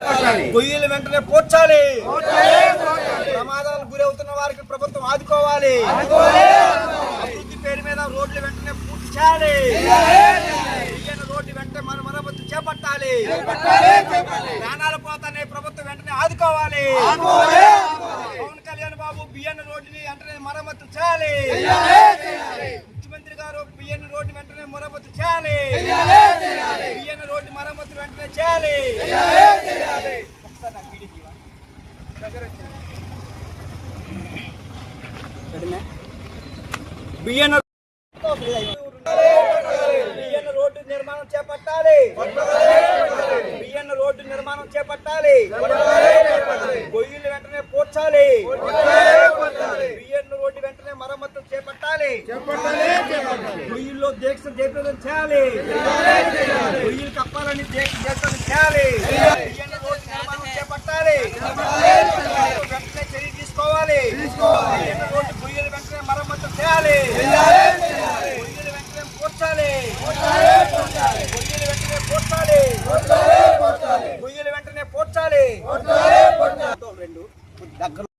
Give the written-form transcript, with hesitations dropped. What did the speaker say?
గొయ్యిలు వెంటనే పూడ్చాలి. ప్రమాదాలకు గురవుతున్న వారికి ప్రభుత్వం ఆదుకోవాలి. అభివృద్ధి పేరు మీద రోడ్లు వెంటనే పూర్తి చేయాలి. రోడ్డు వెంటనే మన మరమ్మతు చేపట్టాలి. ప్రాణాలు పోతానే ప్రభుత్వం వెంటనే ఆదుకోవాలి. పవన్ కళ్యాణ్ బాబు బియ్యన్న రోడ్డుని వెంటనే మరమ్మతు చేయాలి. ముఖ్యమంత్రి గారు బియ్యన్న రోడ్డు వెంటనే మరమ్మతు చేయాలి. బియ్యన్న రోడ్డు మరమ్మతు వెంటనే చేయాలి. బియ్యన్న రోడ్డు నిర్మాణం చేపట్టాలి. బియ్యన్న రోడ్డు నిర్మాణం చేపట్టాలి. గొయ్యిలు వెంటనే పూడ్చాలి. బియ్యన్న రోడ్డు వెంటనే మరమ్మతు చేపట్టాలి. గొయ్యిల్లో దీక్ష జయప్రదం చేయాలి. గొయ్యిలు కప్పాలని దీక్ష చేయాలి. బియ్యన్న రోడ్డు నిర్మాణం చేపట్టాలి. వెంటనే చర్య తీసుకోవాలి. బియ్యన్న రోడ్డు గొయ్యిలు వెంటనే మరమ్మతు చేయాలి.